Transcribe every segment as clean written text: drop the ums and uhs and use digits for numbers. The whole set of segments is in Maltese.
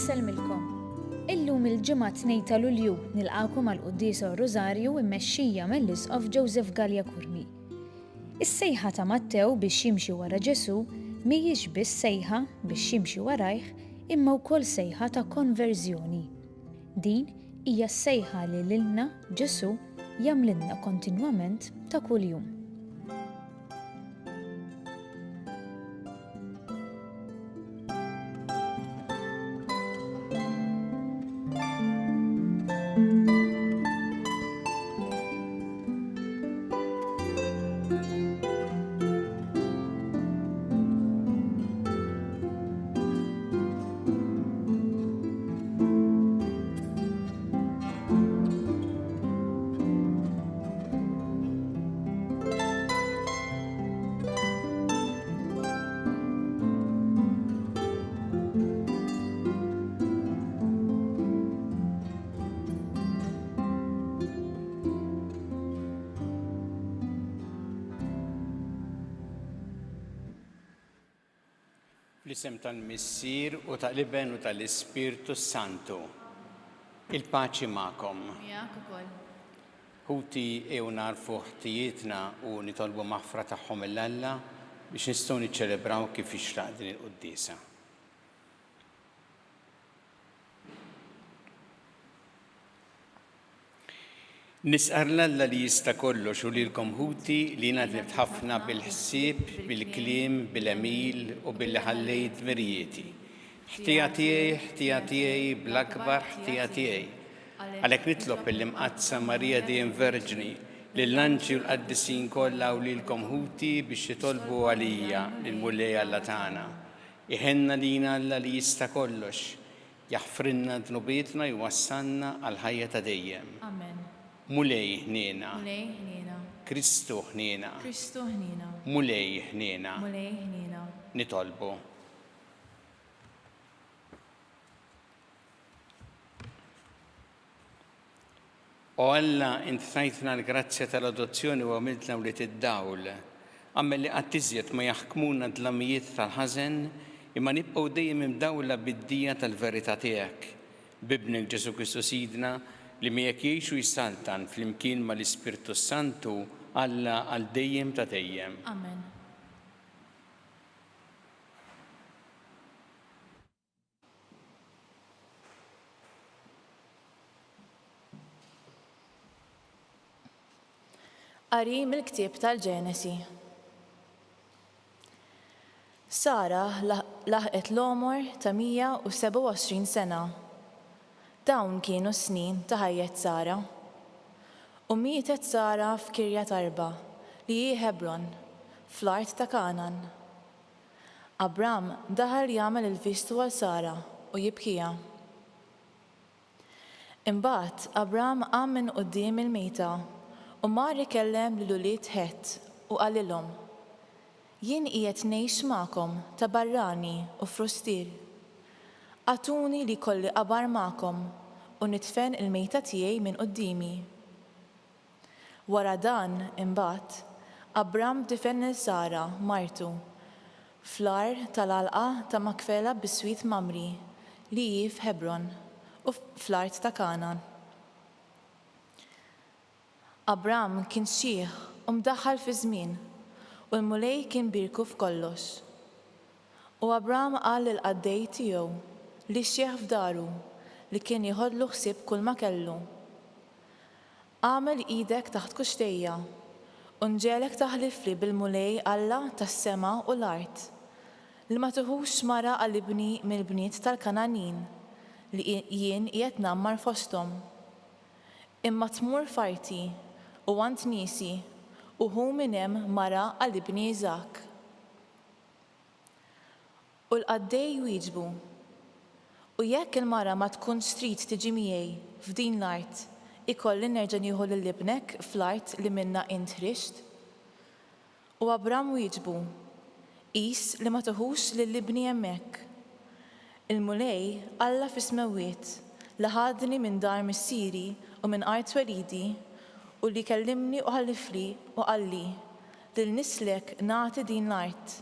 Inselmilkom. Illum il-ġimgħa 2 ta' Lulju nilqgħukom għall-Qudiesa Rożarju mmexxija mill-Isqof Joseph Gallia Kurmi. Is-sejħa ta' Mattew biex jimxi wara Ġesu mhijiex biss sejħa biex jimxi warajh imma wkoll sejħa ta' konverżjoni. Din hija s-sejħa li lilna Ġesu jagħmlilna kontinwament ta' kuljum. Fl-isem tal-Missier u tal-Iben u tal-Ispirtu Santu. Il-paċi magħkom. Ħuti ew narfu ħtijietna u nitolbu maħfra tagħhom il-Alla biex nistgħu niċċelebraw kif ixraq din il-Quddiesa. Nisqar l-Alla li jista' kollox u lilkom ħuti li ngħadnibt ħafna bil-ħsieb, bil-kliem, bil-emil u billi ħallejt dmirijieti. Ħtija tiegħi bl-akbar ħtija tiegħi. Għalhekk nitlob il-Imqadsa Marija Dejjem Verġni lill-anġi u l-qaddisin kollha u lilkom ħuti biex jitolbu għalija lill-Mulej Alla tagħna. Iħenna lina Alla li jista' kollox, jaħfrilna dnubietna jwassalna għal ħajja ta' dejjem. Amen. Mulej ħniena. Mulej ħniena. Kristu ħniena. Kristu ħniena. Mulej ħniena. Mulej ħniena. Nitolbu. O Alla, int tajtna l-grazzja tal-adozzjoni u għamiltna wlied id-dawl. Għammel li qatt iżjed ma jaħkmuna d-dlamijiet tal-ħażen imma nibqgħu dejjem imdawla bid-dija tal-verità tiegħek. Bibnek Ġesu Kristu Sidna li miegħek jgħixu jissaltan flimkien mal-Ispirtu Santu Alla għal dejjem ta' dejjem. Amen. Qari mill-ktieb tal-Ġenesi. Sara laħqet l-għomor ta' 127 sena. Dawn kienu snin ta' ħajja Sara. U mietet Sara f'Kirjat Arba li hi Hebron, fl-art ta' Kanan. Abram daħal jagħmel il-vistu għal Sara u jibkija. Imbagħad Abram qam minn quddiem il-mejta u mar ikellem lill-ulied Het u qalilhom: Jien qiegħed ngħix magħkom ta' barrani u frustier. Għatuni li kolli qabar magħkom u nitfen il-mejta tiegħi minn qudiemi. Wara dan imbagħad Abram difen lil Sara martu fl-ar tal-għalqa ta' Makfela bis-Swit Mamri li hi f'Hebron u fl-art ta' Kanan. Abram kien xieħ u mdaħħal fi żmien u l-mulej kien birku f'kollox. U Abram qal lill-qaddej tiegħu li xieħ f'daru li kien jieħodlu ħsieb kull ma kellu: Għamel idek taħt kuxtejja u nġelek taħlifli bil-mulej Alla tas-sema u l-art li ma tuħux mara għall-ibni mill-bniet tal-Kananin li jien qiegħed nammar fosthom. Imma tmur farti u għand niesi u hu minn hemm mara għall-ibni Iżak. U l-qaddej wieġbu: U jekk il-mara ma tkunx trid tiġi miegħi f'din l-art, ikolli nerġa' nieħu lil-ibnek fl-art li minnha int ħrixt? U Abram wieġbu: Qis li ma tuħux lill-ibni hemmhekk. Il-mulej Alla fis-smewwiet li ħadni minn dar missieri u minn art welidi u li kellimni u ħallifli u qalli lil nislek nagħti din l-art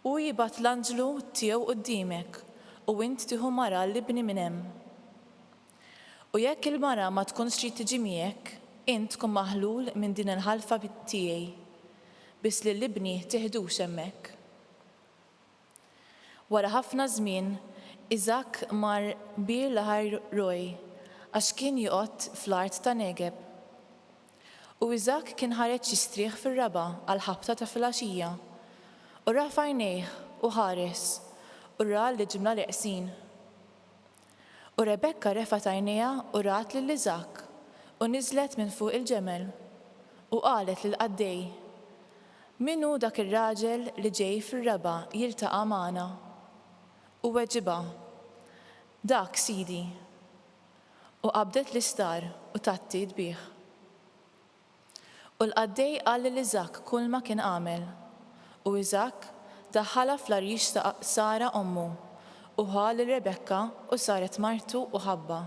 u jibgħat l-anġlu tiegħu quddiemek u int tieħu mara l-ibni minn hemm. U jekk il-mara ma tkunx trid tiġi miegħek, int tkun maħlul minn din il-ħalfa tiegħi, biss li l-ibni tieħdux hemmhekk. Wara ħafna żmien, Iżak mar Bir Lahai Roi għax kien joqgħod fl-art ta' Negeb. U Iżak kien ħareġ jistrieħ fir-raba għal ħabta ta' filgħaxija u rafa' għajnejh u ħares u ra l-ġimla liqsin. U Rebekka refat għajnejha u rat lil Iżak u niżlet minn fuq il-ġemel u qalet lil qaddej: "Min hu dak ir-raġel li ġej fir-raba jiltaqa' magħna?" U weġiba: "Dak Sidi." U qabdet l-istar u tatti dbieħ. U l-qaddej qal lil Iżak kull ma kien għamel, u Iżak daħħalha fl-arix ta' Sara ommu u ħa lil Rebekka u saret martu u ħabba,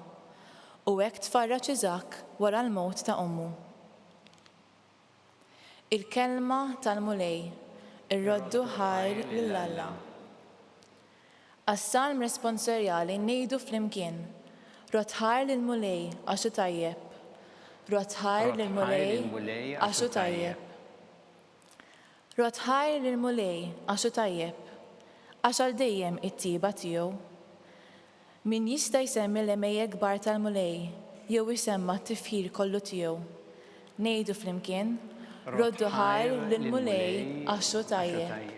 u hekk tfarraġ Iżak wara l-mowt ta' ommu. Il-kelma tal-mulej, ir-roddu ħajr lill-Alla. Għas-salm responsorjali ngħidu flimkien: Rotħajr lill-mulej għaxu tajjeb. Rotħajr lill-mulej għaxu tajjeb. Rotħajr lill-mulej għaxu tajjeb, għax għal dejjem it-tiba tiegħu. Min jista' jsemmi l-emejjek kbar tal-mulej jew isemma t-tifħir kollu tiegħu. Ngħidu flimkien: Roddu ħajr lill-mulej għaxu tajjeb.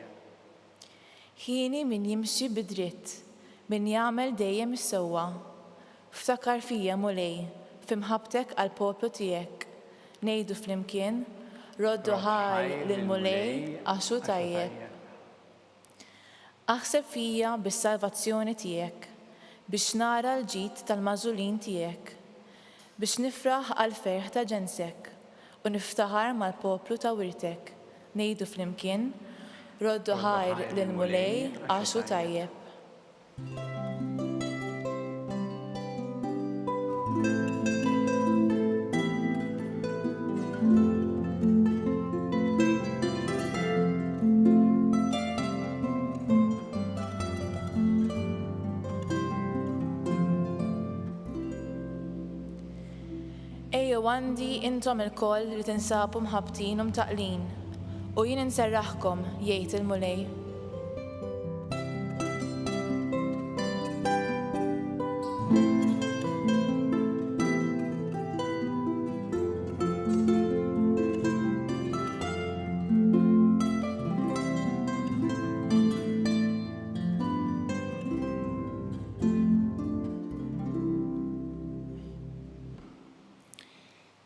Ħini min jimxi bidritt, min jagħmel dejjem is-sewwa. Ftakar fija mulej, fimħabtek għal poplu tiegħek. Ngħidu flimkien: Roddu ħajr lill-mulej għaxu tajjeb. Aħseb fija bis-salvazzjoni tiegħek, biex nara l-ġid tal-mażulin tiegħek, biex nifraħ għal ferħ ta' ġensek u niftaħar mal-poplu ta' wirtek. Ngħidu flimkien: Roddu ħajr lill-mulej għaxu tajjeb. Għandi intom il-koll li tinsabu mħabtin u mtaqlin, u jien inserraħkom, jgħid il-mulej.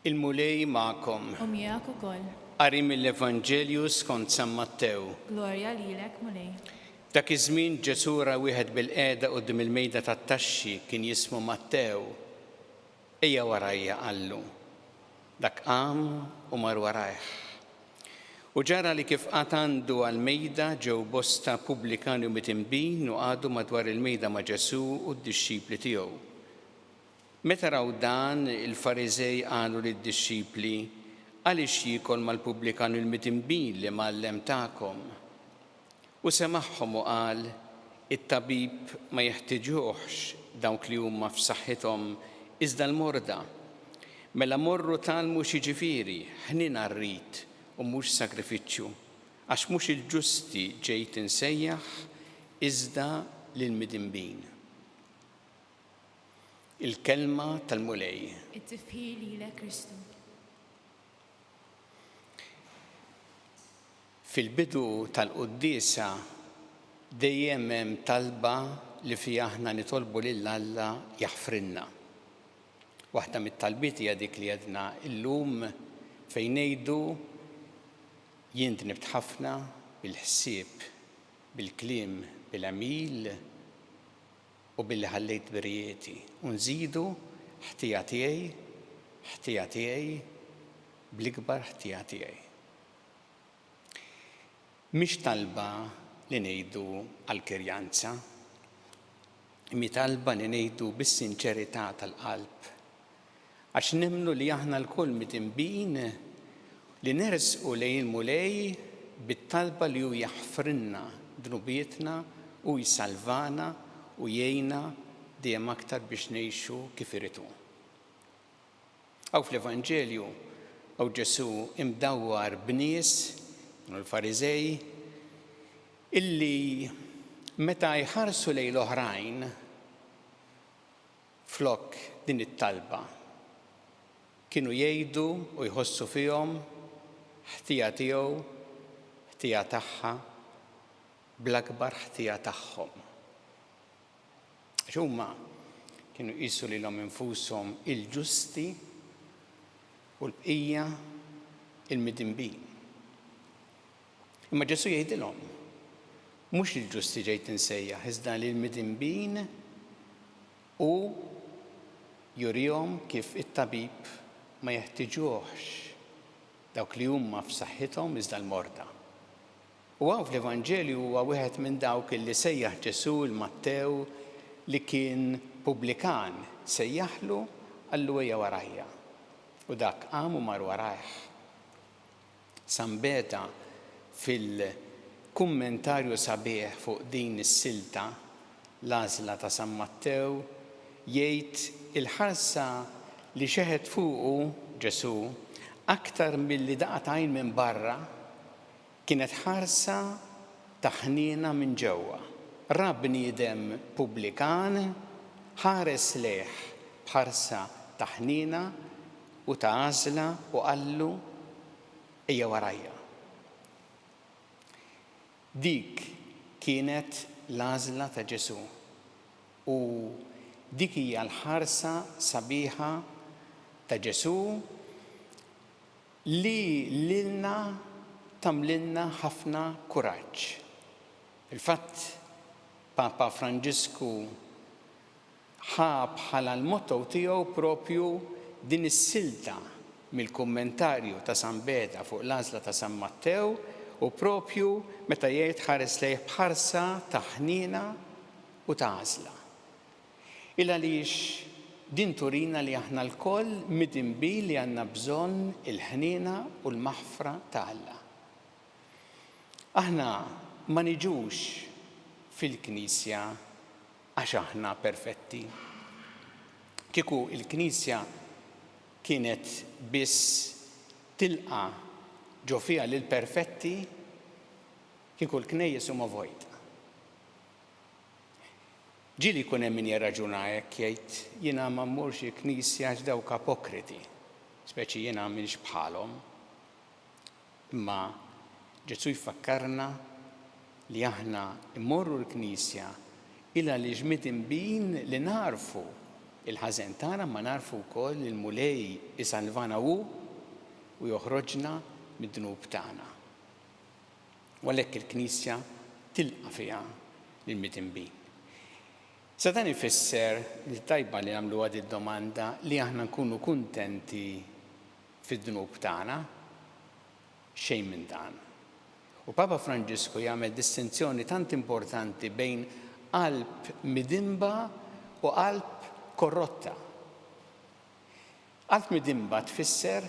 Il-mulej ma'kom. U miegħek ukoll. Qari mill-Evanġelju skont San Mattew. Glorja lilek, mulej. Dak iż-żmien ġesura wieħed bil-qiegħda quddiem il-mejda tat-taxxi kien jismu Mattew. Ejja warajja qallu. Dak qam u mar warajh. U ġara li kif qatt għandu għall-mejda ġew bosta pubblikani u mitinbin u għadu madwar il-mejda ma' Ġesu u d-dixxipli tiegħu. Meta raw dan, il-Fariżej qalu lid-dixxipli: għaliex jiekol mal-pubblikani u l-mitinbin li mgħallem tagħkom? U semaħħom u qal: it-tabib ma jeħtieġuhx dawk li huma f'saħħithom iżda l-morda. Mela morru talmu xi ġifieri, ħnina rrid u mhux sagrifiċċju, għax mhux il-ġusti ġejt insejjaħ iżda lill-mitinbin. Il-kelma tal-mulej. It-tifħir lilek Kristu. Fil-bidu tal-quddiesa dejjem hemm talba li fiha aħna nitolbu lill-Alla jaħfrinna. Waħda mit-talbiet hija dik li għedna illum fejn ngħidu jien nibt ħafna bil-ħsieb, bil-kliem, bil-għamil u billi ħallejt birrijieti. U nżidu ħtija tiegħi bl-ikbar ħtija tiegħi. Mhix talba li ngħidu għall-kirjanza, imma talba li ngħidu bis-sinċerità tal-qalb. Għax nemmnu li aħna l-kull mitinbin li nersqu lejn il-mulej bit-talba li hu jaħfrinna dnubietna u jsalvana u jgħinna dejjem aktar biex ngħixu kif iridu. Aw fl-Evanġelju aw Ġesu imdawwar b'nies l-Fariżej illi meta jħarsu lejn l-oħrajn flok din it-talba kienu jgħidu u jħossu fihom ħtija tiegħu, ħtija tagħha, bl-akbar ħtija tagħhom. Għax huma kienu jqisu lilhom infushom il-ġusti u l-bqija il-midinbin. Imma Ġesu jgħidilhom mhux il-ġusti ġejt insejjaħ, iżda lill-midinbin u jurihom kif it-tabib ma jeħtieġuhx dawk li huma f'saħħithom iżda l-morda. U hawn fl-Evanġelju huwa wieħed minn dawk illi sejjaħ Ġesu l-Mattew li kien pubblikan sejjaħlu qallu ejja warajja. U dak qam u mar warajh. Sambeta fil-kummentarju sabiħ fuq din is-silta l-għażla ta' San Mattew jgħid il-ħarsa li xeħed fuqu Ġesu aktar milli daqat għajn minn barra kienet ħarsa ta' ħniena minn ġewwa. Ra bniedem pubblikan ħares lejh b'ħarsa ta' ħniena u ta' għażla u qallu ejja warajja. Dik kienet l-għażla ta' Ġesu u dik hija l-ħarsa sabiħa ta' Ġesu li lilna tamlilna ħafna kuraġġ. Il-fatt Papa Franġisku ħa bħala l-motto tiegħu propju din is-silta mill-kummentarju ta' San Beda fuq l-għażla ta' San Mattew u propju meta jgħid ħares lejh bħarsa ta' ħniena u ta' għażla. Il għaliex din turina li aħna lkoll midinbin li għandna bżonn il-ħniena u l-maħfra ta' Alla. Aħna ma niġux fil-Knisja għax aħna perfetti. Kieku il-Knisja kienet biss tilqa ġo fiha lil perfetti kieku l-knejjes huma vojta. Ġieli jkun hemm min jirraġuna hekk jgħid jiena ma mmurx il-Knisja għax dawk apokriti, speċi jiena m'iniex bħalhom. Imma Ġesu jfakkarna li aħna immorru l-Knisja ila li midinbin li narfu il-ħażen tagħna ma narfu wkoll il-mulej isalvana u joħroġna mid-dnub tagħna. U għalhekk il-Knisja tilqa' fiha lill-midinbin. Sa dan ifisser li tajba li nagħmlu għad id-domanda li aħna nkunu kuntenti fid-dnub tagħna xejn minn dan. U Papa Franġisku jagħmel distinzjoni tant importanti bejn qalb midimba u qalb korrotta. Qalb midimba tfisser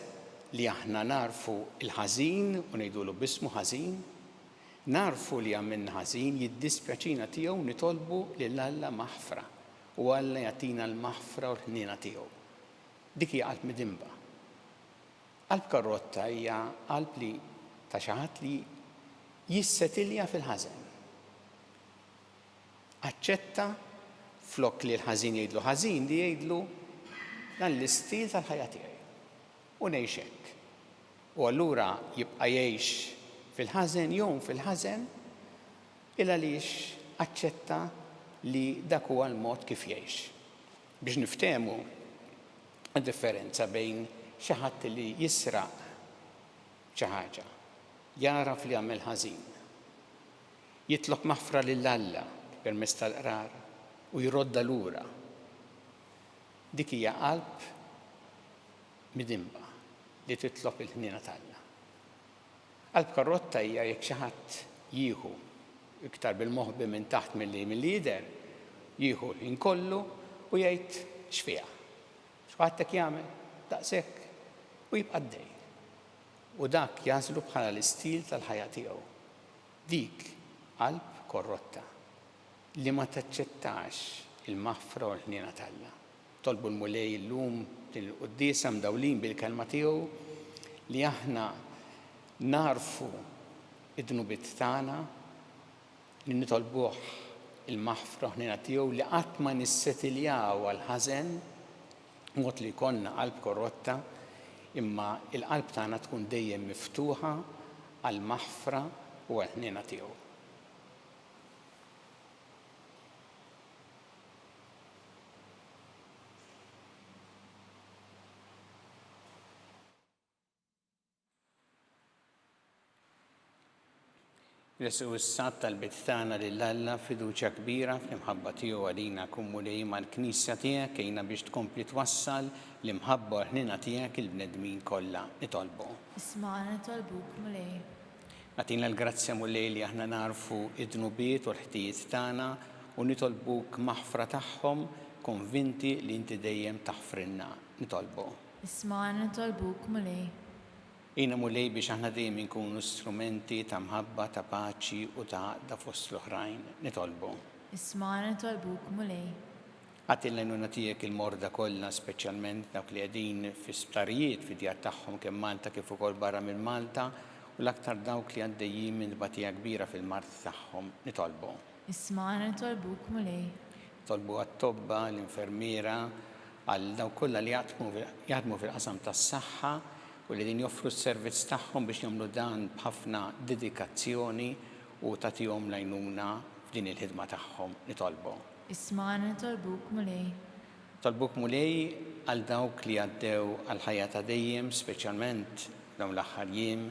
li aħna narfu il-ħażin u ngħidulu b'ismu ħażin, narfu li għamilna ħażin jiddispjaċina tiegħu nitolbu lil Alla maħfra u Alla jagħtina l-maħfra u l-ħniena tiegħu. Dik hija qalb midimba. Qalb korrotta hija qalb li ta' xi ħadd li jissetilja fil-ħażen. Aċċetta flok li l-ħażin jgħidlu ħażin li jgħidlu dan l-istil tal-ħajja tiegħi u ngħix hekk. U allura jibqa' jgħix fil-ħażen jew fil-ħażen il għaliex aċċetta li dak huwa l-mod kif jgħix. Biex niftehmu d-differenza bejn xi ħadd li jisraq xi ħaġa, jaraf li għamel ħażin, jitlob maħfra lil Alla permezz tal-qrar u jrodda lura. Dik hija qalb midimba li titlob il-ħniena tal-Alla. Qalb korrotta hija jekk xi ħadd jieħu iktar bil-moħbi minn taħt milli jidher, jieħu inkollu u jgħid x'fiha. X'ħadtek jagħmel daqshekk u jibqa' dej. U dak jażlu bħala l-istil tal-ħajja tiegħu. Dik qalb korrotta li ma taċċettax il-maħfra u l-ħniena talla. Tolbu l-mulej l-lum il-qudiesa mdawlin bil-kelma tiegħu li aħna narfu id-dnubit tagħna li nitolbuh il-maħfra u ħniena tiegħu li qatt ma nissetiljaw għal-ħażen mod li jkollna qalb korrotta imma il-qalb tagħna tkun dejjem miftuħa għall-maħfra u għall-ħniena tiegħu. Jesu s-sat tal-bit tagħna lill-Alla fiduċja kbira fl-imħabba tiegħu għalina kumulej mal-Knisja tiegħek kejna biex tkompli twassal l-imħabba ħnina tiegħek il-bnedmin kollha nitolbu. Isma'na nitolbuk mulej. Għatina l-grazzja mulej li aħna narfu id-dnubiet u l-ħtijiet tagħna u nitolbuk maħfra tagħhom konvinti li inti dejjem taħfrinna nitolbu. Isma'na nitolbuk mulej. Jina mulej biex aħna dejjem inkunu strumenti ta' mħabba, ta' paċi u ta' da fost l-oħrajn nitolbu. Isma'na nitolbuk mulej. Għatilna jnuna tiegħek il-morda kollha speċjalment dawk li qegħdin fi sptarijiet fi djar tagħhom kemm Malta kif ukoll barra minn Malta u l-aktar dawk li għaddejjin minn tbatija kbira fil-mart tagħhom nitolbu. Isma'na nitolbuk mulej. Tolbu għat-tobba, l-infermiera, għal dawk kollha li jaħdmu fil-qasam tas-saħħa u li din joffru s-servizz tagħhom biex jagħmlu dan b'ħafna dedikazzjoni u tagħtihom lajnuna f'din il-ħidma tagħhom nitolbu. Isma'na nitolbuk mulej. Tolbuk mulej għal dawk li għaddew għal ħajja ta' dejjem, speċjalment dawn l-aħħar jiem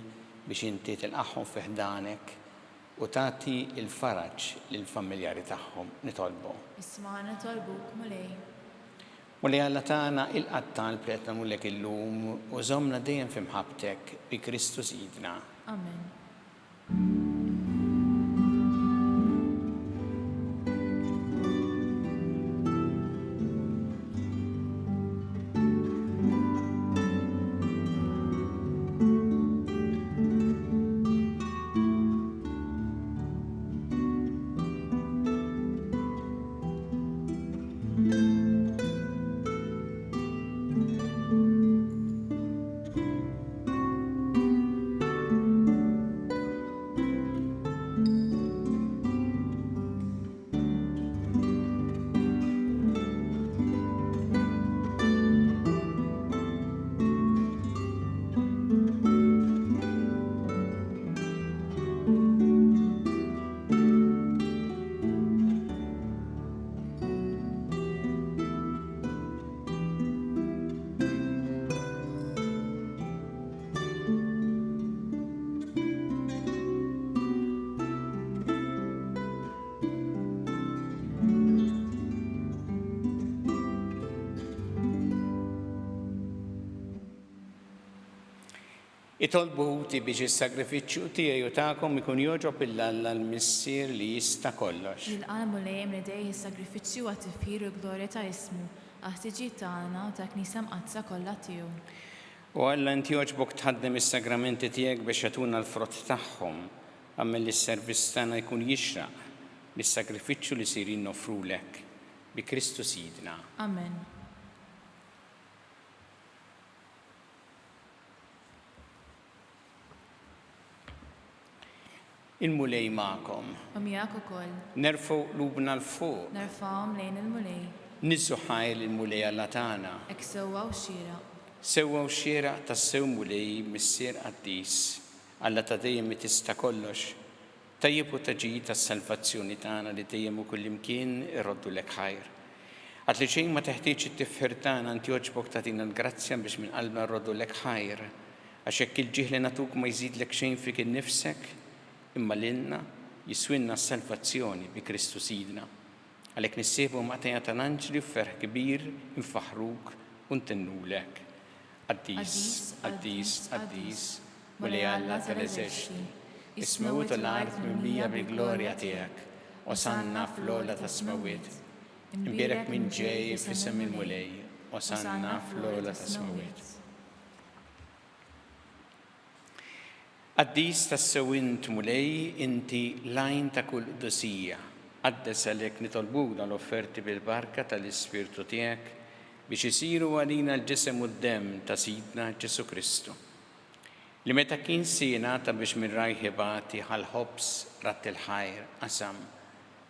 biex inti tilqahom fi ħdanek u tagħti il-faraġġ lill-familjari tagħhom nitolbu. Isma'na nitolbuk mulej. Mulej Alla tagħna il-qattal li qed nagħmlulek illum u żommna dejjem fi mħabbtek bi Kristu Sidna. Amen. Itolbu Ħuti biex is-sagrifiċċju tiegħi u tagħkom ikun jogħġob il-Alla l-Missier li jista' kollox. Nilqal mulej mridej is-sagrifiċċju għat-tifkir u glorja ta' ismu għat-tiġi tagħna u ta' Knisja mqazza kollha tiegħu. U Alla inti jogħġbok tħaddem is-sagramenti tiegħek biex jagħtuna l-frott tagħhom, għammel li s-servizz tagħna jkun jixraq lis-sagrifiċċju li sirin nofrulek bi Kristu Sidna. Amen. Il-mulej magħkom. U miegħek ukoll. Nerfgħu qlubna l-fuq. Nerfgħuhom lejn il-mulej. Nizzu ħajl il-mulej Alla tagħna. Hekk sewwa u xieraq. Sewwa u xieraq tas-sew mulej missier qaddis. Alla ta' dejjem tista' kollox. Tajjeb u taġid tas-salvazzjoni tagħna li dejjem u kullimkien irroddu lek ħajr. Għad li xejn ma teħtieġ it-tifħir tagħna inti jogħġbok tagħtina l-grazzja biex minn qalbna rroddu lek ħajr. Għax hekk il-ġieħ li nagħtuk ma jżidlek xejn fik innifsek, imma lilna jiswinna s-salvazzjoni bi Kristu Sidna. Għalhekk nissiebu maqtejja tal-anġli u ferħ kbir infaħruk u ntennulek. Qaddis, qaddis, qaddis, mulej Alla tal-eżerċiti, ismewt l-art mimlija bil-glorja tiegħek, osanna fl-ola tas-smawiet. Imbierek minn ġej f'isem il-mulej, osanna fl-ola tas-smawiet. Qaddis tas-sewint mulej inti lajn ta' kull qdusija, Qaddes għalhekk nitolbuk dal-offerti bil-barka tal-Ispirtu tiegħek biex isiru għalina l-ġisem u d-dem ta' Sidna Ġesu Kristu. Li meta kien sienata biex minn rajħibati ħal-ħobs rat il-ħajr qasam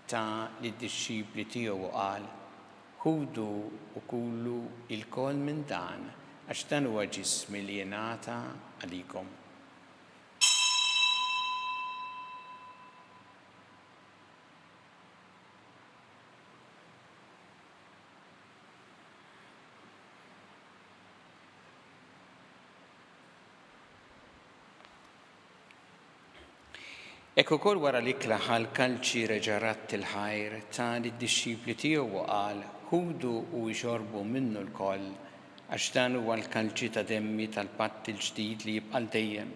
ta' lid-disċipli tiegħu qal: ħudu u kullu il-kol minn dan għax dan huwa ġismi li jingħata għalikom. Ekku kol wara l-ikla ħal-kalċi reġarat il-ħajr ta' lid-disċipli tiegħu qal: ħudu u jxorbu minnu l-koll għax dan huwa l-kalċi ta' demmi tal-patt il-ġdid li jibqa' dejjem.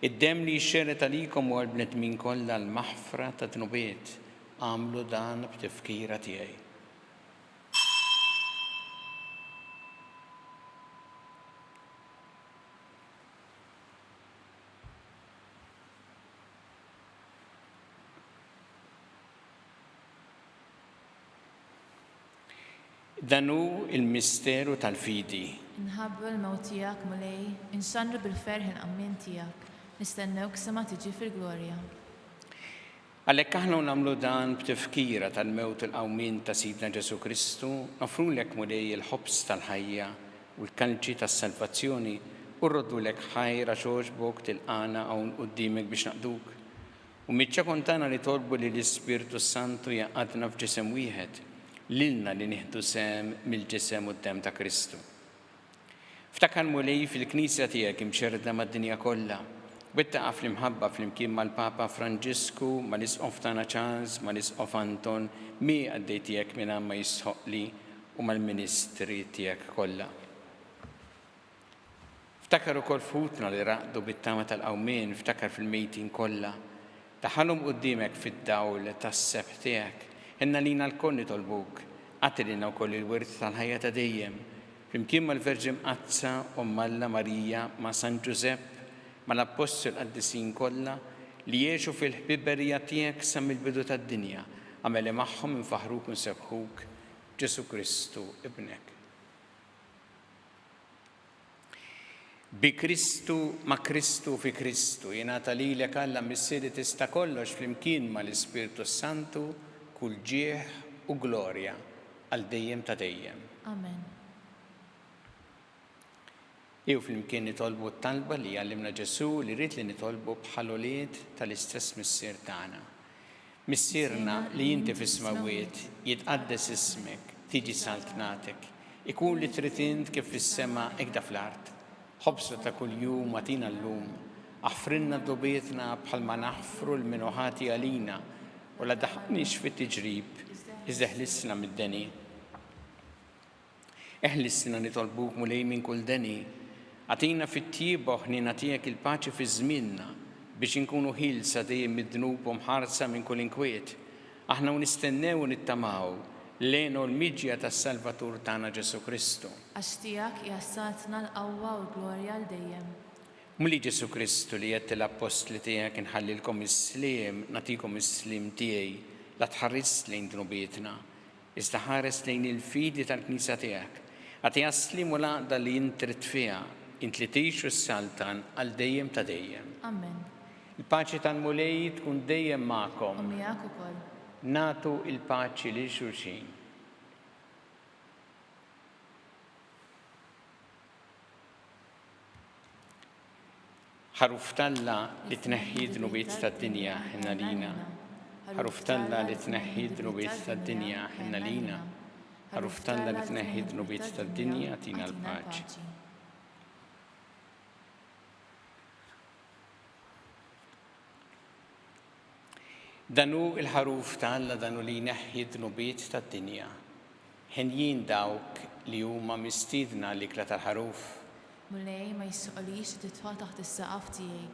Id-demm li jxxerret għalikom u għall-bnedmin kollha l-maħfra ta' dnubiet. Għamlu dan b'tifkira tiegħi. Danu il-misteru tal-fidi. Nħabbu l-mewt tiegħek mulej, inxanru bil-ferħ il-qammin tiegħek, nistennewk sema tiġi fil-glorja. Għalhekk aħna nagħmlu dan b'tifkira tal-mewt il-qawmin ta' Sidna Ġesu Kristu, nofrulek mulej il-ħobs tal-ħajja u l-kalċi tas-salvazzjoni u rroddulek ħajra xogħbok tilqana hawn quddiemek biex naqduk. U miċċa kontana li tolbu li l-Ispirtu Santu jaqadna f'ġisem wieħed lilna li nieħdu sem mill-ġisem u d-dem ta' Kristu. Ftakar mulej fil-Knisja tiegħek imxerda mad-dinja kollha, wettaqa' fl-imħabba flimkien mal-Papa Franġisku, mal-Isqof tagħna Charles, mal-Isqof Anton, mi għaddej tiegħek minn ma jisħoqli u mal-ministri tiegħek kollha. Ftakar ukoll futna li raqdu bit-tama tal-qawmien, ftakar fil-mejtin kollha. Taħalhom quddiemek fid-dawl tas-sebħ tiegħek. Inna lina l-koll nitolbuk, għatilina wkoll il-wirt tal-ħajja ta' dejjem, flimkien mal-Verġi Mqazza u Malla Marija ma' San Ġusepp, mal-Apostol qaddisin kollha li jgħixu fil-ħbiberija tiegħek sa mill-bidu tad-dinja, għameli magħhom infaħruk u nsebħuk Ġesu Kristu ibnek. Bi Kristu ma' Kristu fi Kristu jingħata lilek Alla missieri tista' kollox flimkien mal-Ispirtu Santu kull ġieħ u glorja għal dejjem ta' dejjem. Amen. Jew flimkien nitolbu t-talba li għallimna Ġesu li rrid li nitolbu bħal ulied tal-istess missier tagħna. Missierna li inti fis-smawiet jitqaddes ismek, tiġi saltnatek, ikun li trid int kif fis-sema hekk fl-art. Ħobsna ta' kuljum atina llum, aħfrinna dubietna bħalma naħfru l-minuħati għalina u la daħniex fit-tiġrib, iżda ħlissna mid-deni. Eħlissna nitolbuk mulej minn kull deni, għatina fit-tieba ħnina tiegħek il-paċi fi żmienna biex inkunu ħilsa dejjem mid-dnub u mħarsa minn kull inkwiet. Aħna nistennew u nittamaw lejn l-miġja tas-Salvatur tagħna Ġesu Kristu. Għax tiegħek jassatna l-qawwa u l-glorja l dejjem. Muli Ġesu Kristu li jett l-apostli tiegħek inħallilkom is-sliem, natikom is-sliem tiegħi, la tħares lejn dnubietna, iżda ħares lejn il-fidi tal-Knisja tiegħek. Għati jaslim u laqda li jintrit fiha, int li tgħixu s-saltan għal dejjem ta' dejjem. Amen. Il-paċi tal-mulej tkun dejjem magħkom. U miegħek ukoll. Natu il-paċi lil xulxin. ħaruf talla li tneħħi dnubiet tad-dinja ħinna lina. Ħaruf talla li tneħħi dnubiet tad-dinja ħinna lina. Ħaruf talla li tneħħi dnubiet tad-dinja tina l-paċi. Danu il-ħaruf talla danu li jneħħi dnubiet tad-dinja. Ħinjin dawk li huma mistiedna l-ikla tal-ħaruf. Mulej ma jissuqlix titfa' taħt is-saqaf tiegħi,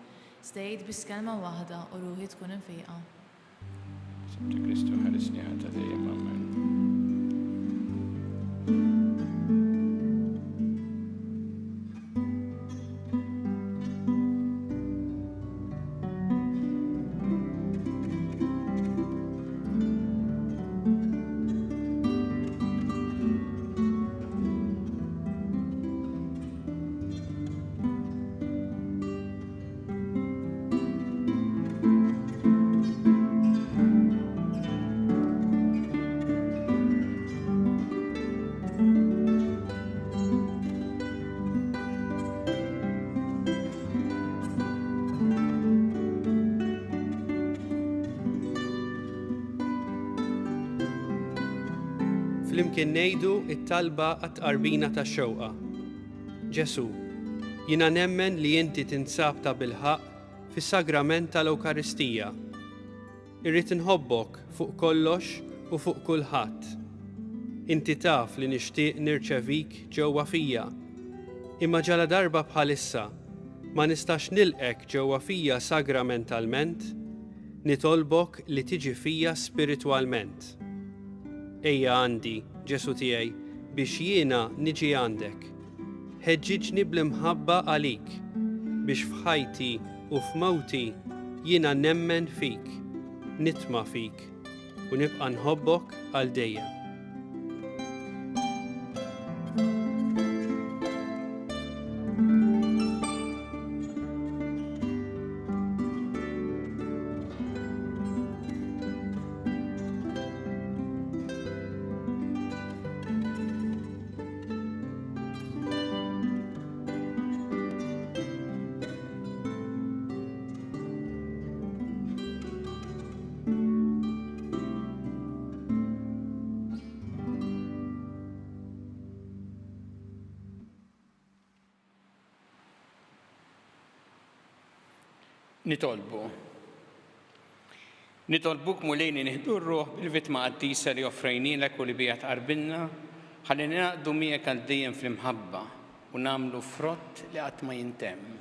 stejt bis kelma waħda u ruħi tkun infejqa. Sabti Kristu ħaresni ħata dejjem amen. flimkien ngħidu t-talba għat-tqarbina tax-xewqa. Ġesu, jiena nemmen li inti tinsab ta' bilħaq fis-sagrament tal-Ewkaristija. Irrid inħobbok fuq kollox u fuq kulħadd. Inti taf li nixtieq nirċevik ġewwa fija. Imma ġala darba bħalissa ma nistax nilqek ġewwa fija sagramentalment, nitolbok li tiġi fija spiritwalment. Ejja għandi, Ġesu tiegħi, biex jiena niġi għandek. Ħeġġiġni bl-imħabba għalik, biex f'ħajti u f'mawti jiena nemmen fik, nitma' fik u nibqa' nħobbok għal dejjem. Nitolbuk mulejni nieħdu r-ruħ bil-vittma qaddisa li offrejnilek u li bija tqarbilna, ħalli naqdu miegħek għal dejjem fl-imħabba u nagħmlu frott li qatt ma jintemm.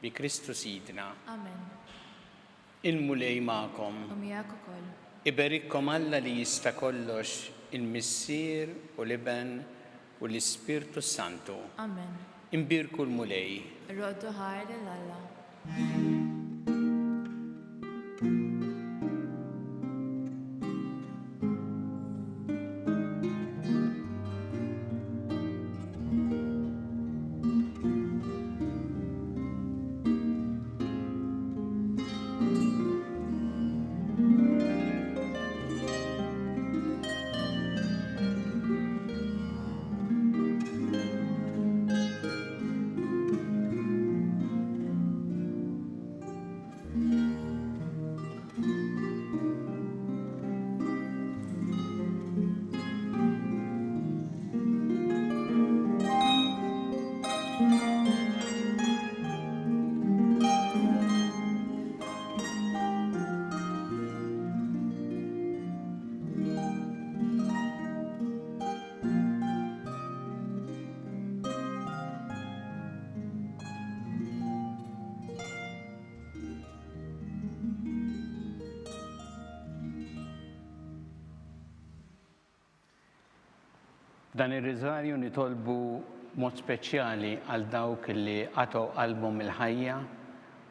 Bi Kristu Sidna. Amen. Il-mulej magħkom. U miegħek ukoll. Iberikkom Alla li jista' kollox, il-Missier u l-Iben u l-Ispirtu Santu. Amen. Imbirku l-mulej. Roddu ħajr l-Alla. Dan ir-riżarju nitolbu mod speċjali għal dawk li għatgħu qalbhom il-ħajja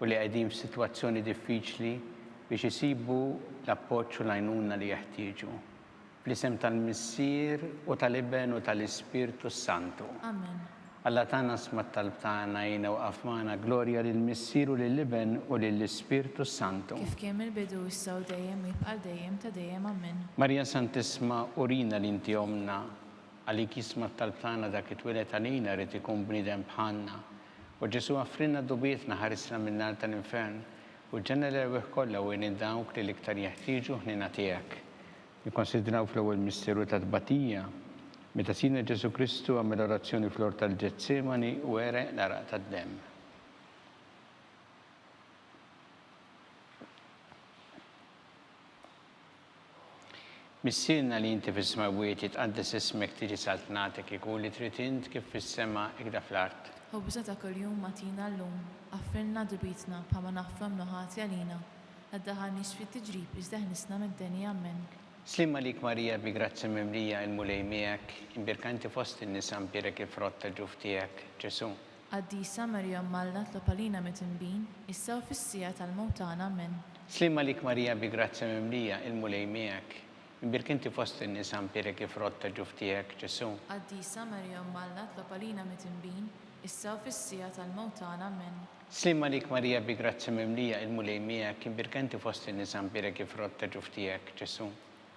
u li qegħdin f'sitwazzjoni diffiċli biex isibu l-appoġġ u l-għajnuna li jeħtieġu. Fl-isem tal-Missier u tal-Iben u tal-Ispirtu Santu. Amen. Alla tagħna sma' t-talb tagħna jgħinna waqaf magħna glorja lill-Missier u lill-Iben u lill-Ispirtu Santu. Kif kien il-bidu issa u dejjem jibqa' dejjem ta' dejjem. Amen. Marja Santisma, urina li inti omna għalik jisma' t-talb tagħna dak itwieled għalina rid ikun bniedem bħalna. U Ġesu għaffrinna dubietna ħarisna min-nar tal-infern u ġenna l-erwieħ kollha u dawk li l-iktar jeħtieġu ħnina tiegħek. Nikkonsidraw fl-ewwel misteru ta' tbatija meta Sina Ġesu Kristu għamel orazzjoni fl-ort tal-Ġetsemani u ereq l-araq tad-demm. Missirna li inti fis-smawiet jitqaddes ismek tiġi saltnatek ikun li trid int kif fis-sema ikda fl-art. Ħobża ta' kuljum matina llum, affirna dubitna bħalma naħfam noħati għalina, għaddaħalniex fit-tiġrib iżda ħnisna mid-denja. Amen. Slimma lik Marija bi grazzi mimlija il-mulej miegħek, imbirkanti fost in-nisa mpierek il-frott tal-ġuf tiegħek, Ġesu. Qaddisa Marja Malla tlopalina mit-tinbin, issa u fis-sija tal-mewt tagħna. Amen. Slimma lik Marija bi grazzi mimlija il-mulej miegħek, imbirkanti fost in-nisa mpierek il-frott tal-ġuf tiegħek, Ġesu. Qaddisa Marja Malla tlopalina mit-tinbin, issa u fis-sija tal-mewt tagħna. Amen. Slimma lik Marija bi grazzi mimlija il-mulej miegħek, imbirkanti fost in-nisa mpierek il-frott tal-ġuf tiegħek, Ġesu.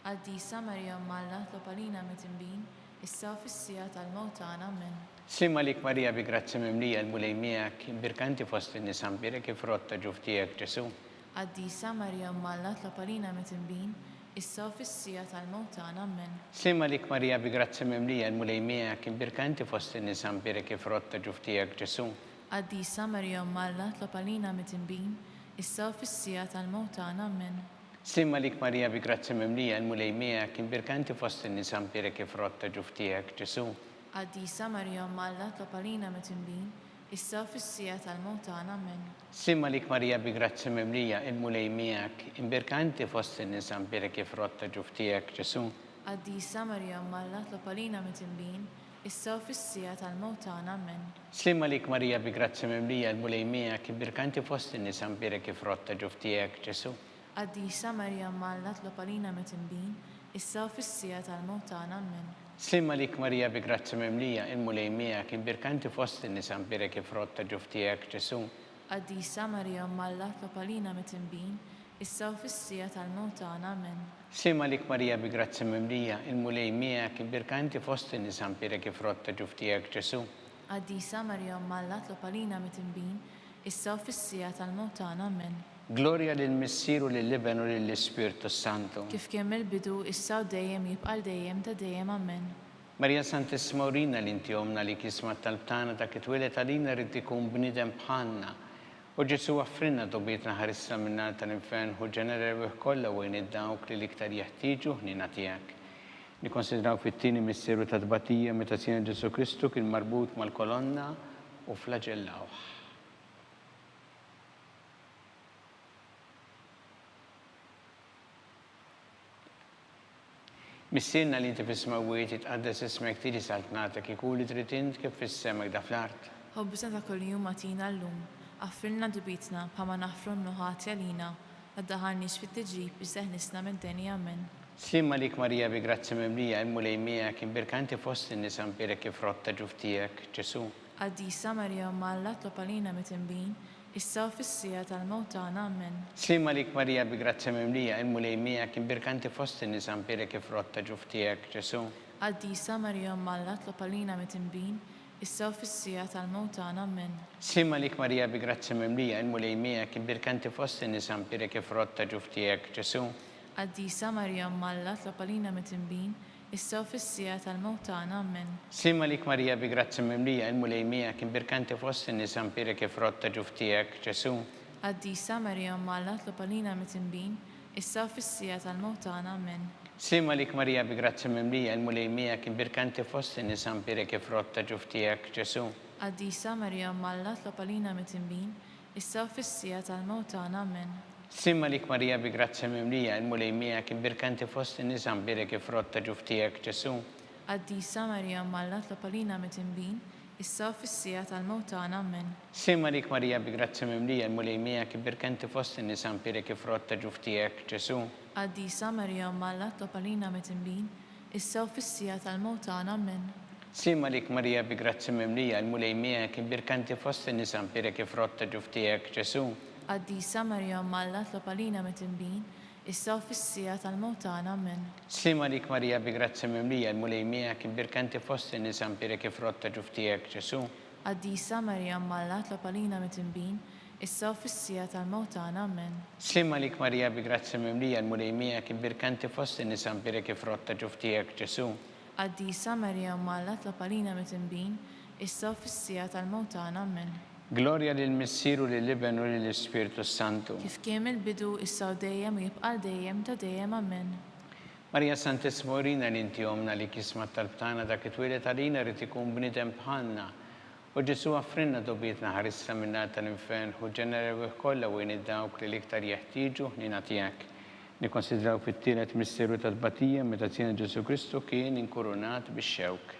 Qaddisa Marja Malla tlopalina mit-tinbin, issa u fis-sija tal-mewt tagħna. Amen. Slimma lik Marija bi grazzi mimlija il-mulej miegħek, imbirkanti fost in-nisa mpierek il-frott tal-ġuf tiegħek, Ġesu. Qaddisa Marja Malla tlopalina mit-tinbin, issa u fis-sija tal-mewt tagħna. Amen. Slima lik Marija bi grazzi mimlija l-mulej miegħek imbirka inti fost in-nisa imbirek frott ta' ġuftijek Ġesu. Qaddisa Marija Umm Alla, tlob għalina mitinbin, issa u fis-sija tal-mewt tagħna. Amen. Slima lik Marija bi grazzi mimlija l-mulej miegħek imbirka inti fost in-nisa imbirek frott ta' ġuftijek Ġesu. Qaddisa Marija Umm Alla, tlob għalina mitinbin, issa u fis-sija tal-mewt tagħna. Amen. Slima lik Marija bi grazzi mimlija l-mulej miegħek imbirka inti fost in-nisa imbirek frott ta' ġuftijek Ġesu. Qaddisa Marija Umm Alla, tlob għalina mitinbin, issa u fis-sija tal-mewt tagħna. Amen. Slima lik Marija bi grazzi mimlija l-mulej miegħek imbirka inti fost in-nisa imbirek frott ta' ġuftijek Ġesu. Qaddisa Marija Umm Alla, tlob għalina mitinbin, issa u fis-sija tal-mewt tagħna. Amen. Slima lik Marija bi grazzi mimlija l-mulej miegħek imbirka inti fost in-nisa imbirek frott ta' ġuftijek Ġesu. Qaddisa Marija Umm Alla, tlob għalina mitinbin, issa u fis-sija tal-mewt tagħna. Amen. Slima lik Marija bi grazzi mimlija l-mulej miegħek imbirka inti fost in-nisa imbirek frott ta' ġuftijek Ġesu. Qaddisa Marija Umm Alla, tlob għalina mitinbin, issa u fis-sija tal-mewt tagħna. Amen. Gloria lill-Missieru lill-Liben u lill-Ispirtu Santu. Kif kien mill-bidu, issa u dejjem jibqa' dejjem ta' dejjem. Amen. Marija Santissima urina li inti omna li kisma tal-btana ta' kitwilet għalina rrid ikun bniedem bħalna. U Ġesu għaffrinna dobietna ħarissa minna tal-infern u ġenerew kollha wejn id-dawk li l-iktar jeħtieġu ħnina tiegħek. Nikkonsidraw fit-tieni missieru ta' tbatija meta sien Ġesu Kristu kien marbut mal-kolonna u flagellawh. Missierna li inti fis-smawiet itqaddes ismek tiġi saltnatek ikun li trid int kif fis-semek da fl-art. Ħobbisna ta' kuljum għatina llum, għaffrilna dubitna bħalma naħfru mnuħati għalina, għaddaħalniex fit-tiġrib iżda ħnisna mid-denja. Amen. Slima lik Marija bi grazzi mimlija l-mulej miegħek imbirka inti fost in-nisa imbirek frott ta' ġuftijek Ġesu. Qaddisa Marija Umm Alla, tlob għalina mitinbin, issa u fis-sija tal-mewt tagħna. Amen. Slima lik Marija bi grazzi mimlija l-mulej miegħek imbirka inti fost in-nisa imbirek frott ta' ġuftijek Ġesu. Qaddisa Marija Umm Alla, tlob għalina mitinbin, issa u fis-sija tal-mewt tagħna. Amen. Slima lik Marija bi grazzi mimlija l-mulej miegħek imbirka inti fost in-nisa imbirek frott ta' ġuftijek Ġesu. Qaddisa Marija Umm Alla, tlob għalina mitinbin, issa u fis-sija tal-mewt tagħna. Amen. Slima lik Marija bi grazzi mimlija l-mulej miegħek imbirka inti fost in-nisa imbirek frott ta' ġuftijek Ġesu. Qaddisa Marija Umm Alla, tlob għalina mitinbin, issa u fis-sija tal-mewt tagħna. Amen. Slima lik Marija bi grazzi mimlija l-mulej miegħek imbirka inti fost in-nisa imbirek frott ta' ġuftijek Ġesu. Qaddisa Marija Umm Alla, tlob għalina mitinbin, issa u fis-sija tal-mewt tagħna. Amen. Slima lik Marija bi grazzi mimlija l-mulej miegħek imbirka inti fost in-nisa imbirek frott ta' ġuftijek Ġesu. Qaddisa Marija Umm Alla, tlob għalina mitinbin, issa u fis-sija tal-mewt tagħna. Amen. Slima lik Marija bi grazzi mimlija l-mulej miegħek imbirka inti fost in-nisa imbirek frott ta' ġuftijek Ġesu. Qaddisa Marija Umm Alla, tlob għalina mitinbin, issa u fis-sija tal-mewt tagħna. Amen. Slima lik Marija bi grazzi mimlija l-mulej miegħek imbirka inti fost in-nisa imbirek frott ta' ġuftijek Ġesu. Qaddisa Marija Umm Alla, tlob għalina mitinbin, issa u fis-sija tal-mewt tagħna. Amen. Slima lik Marija bi grazzi mimlija l-mulej miegħek imbirka inti fost in-nisa imbirek frott ta' ġuftijek Ġesu. Qaddisa Marija Umm Alla, tlob għalina mitinbin, issa u fis-sija tal-mewt tagħna. Amen. Slima lik Marija bi grazzi mimlija l-mulej miegħek imbirka inti fost in-nisa imbirek frott ta' ġuftijek Ġesu. Qaddisa Marija Umm Alla, tlob għalina mitinbin, issa u fis-sija tal-mewt tagħna. Amen. Gloria lill-Missieru lill-Liben u lill-Ispirtu Santu. Kif kien mill-bidu, issa u dejjem u jibqa' dejjem ta' dejjem. Amen. Marija Santissima urina li inti omna li kisma tal-btana ta' kitwilet għalina rrid ikun bniedem bħalna. U Ġesu għaffrinna dobietna ħarissa minna tal-infern u ġenerew kollha wejn id-dawk li l-iktar jeħtieġu ħnina tiegħek. Nikkonsidraw fit-tielet missieru ta' tbatija meta sien Ġesu Kristu kien inkurunat bix-xewk.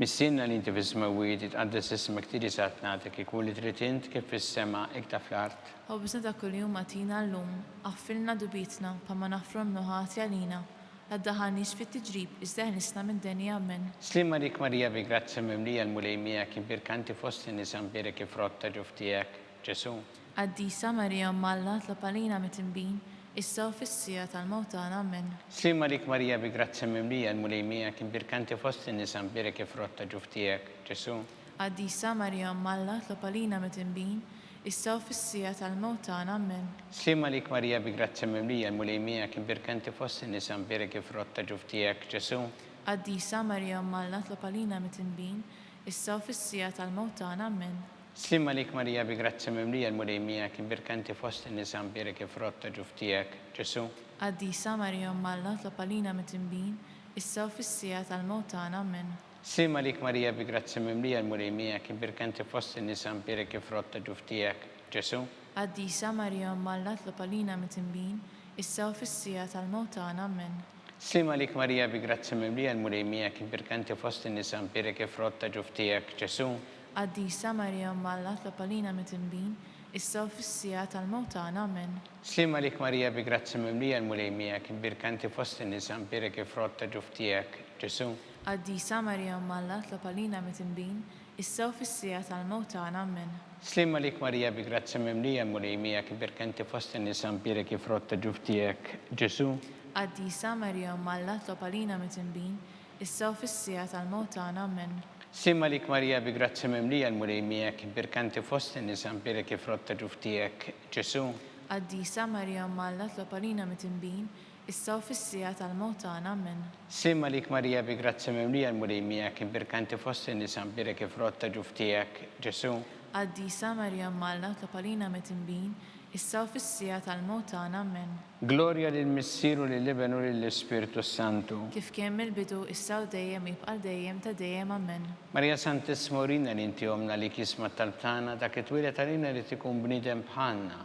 Missierna li inti fis-smawiet itqaddes ismek tiġi saltnatek ikun li trid int kif fis-sema hekk ta' fl-art. Ħobbisna ta' kuljum għatina llum, għaffilna dubitna bħalma naħfru mnuħati għalina, għaddaħalniex fit-tiġrib iżda ħnisna mid-denja. Amen. Slima lik Marija bi grazzi mimlija l-mulej miegħek imbirka inti fost in-nisa imbirek frott ta' ġuftijek Ġesu. Qaddisa Marija Umm Alla, tlob għalina mitinbin, issa u fis-sija tal-mewt tagħna. Amen. Slima lik Marija bi grazzi mimlija l-mulej miegħek imbirka inti fost in-nisa imbirek frott ta' ġuftijek Ġesu. Qaddisa Marja Alla tlob għalina mit-tinbin, issa u fis-sija tal-mewt tagħna. Amen. Slima lik Marija bi grazzi mimlija l-mulejmija kien birkanti fost in-nisa mbirek frotta ġuftijek Ġesu. Qaddisa Marja Alla tlob għalina mit-tinbin, issa u fis-sija tal-mewt tagħna. Amen. Slima lik Marija bi grazzi mimlija l-mulejmija kien birkanti fost in-nisa mbirek frotta ġuftijek Ġesu. Qaddisa Marja Alla tlob għalina mit-tinbin, issa u fis-sija tal-mewt tagħna. Amen. Slima lik Marija bi grazzi mimlija l-mulejmija kien birkanti fost in-nisa mbirek frotta ġuftijek Ġesu. Qaddisa Marja Alla tlob għalina mit-tinbin, issa u fis-sija tal-mewt tagħna. Amen. Slima lik Marija bi grazzi mimlija l-mulejmija kien birkanti fost in-nisa mbirek frotta ġuftijek Ġesu. Qaddisa Marja Alla tlob għalina mit-tinbin, issa u fis-sija tal-mewt tagħna. Amen. Slima lik Marija bi grazzi mimlija l-mulejmija kien birkanti fost in-nisa mbirek frotta ġuftijek Ġesu. Qaddisa Marja Alla tlob għalina mit-tinbin, issa u fis-sija tal-mewt tagħna. Amen. Slima lik Marija bi grazzi mimlija l-mulejmija kien birkanti fost in-nisa mbirek frotta ġuftijek Ġesu. Qaddisa Marja Alla tlob għalina mit-tinbin, issa u fis-sija tal-mewt tagħna. Amen. Slima lik Marija bi grazzi mimlija l-mulejmija kien birkanti fost in-nisa mbirek frotta ġuftijek Ġesu. Qaddisa Marja Alla tlob għalina mit-tinbin, issa u fis-sija tal-mewt tagħna. Amen. Slima lik Marija bi grazzi mimlija l-mulejmija kien birkanti fost in-nisa mbirek frotta ġuftijek Ġesu. Qaddisa Marja Alla tlob għalina mit-tinbin, issa u fis-sija tal-mewt tagħna. Amen. Gloria lill-Missieru lill-Ibn u lill-Ispiritu Santu. Kif kien mill-bidu issa u dejjem jibqa' dejjem ta' dejjem. Amen. Marija Santissima Urina li inti omna li kisma tal-btana dak it-twilet għalina li tikun bnidem bħalna.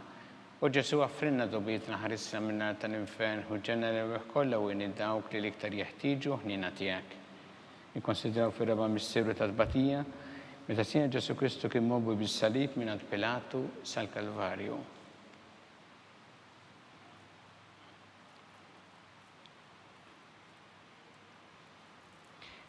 U Ġesu għaffrinna dobitna ħarisna minna tal-infern u ġenera kollha u dawk li liktar jeħtieġu ħnina tiegħek. Nikkonsidraw fir-raba misteru tal-batija meta sina Ġesu Kristu kien mobbu bis-salib minn Pilatu sal-Kalvarju.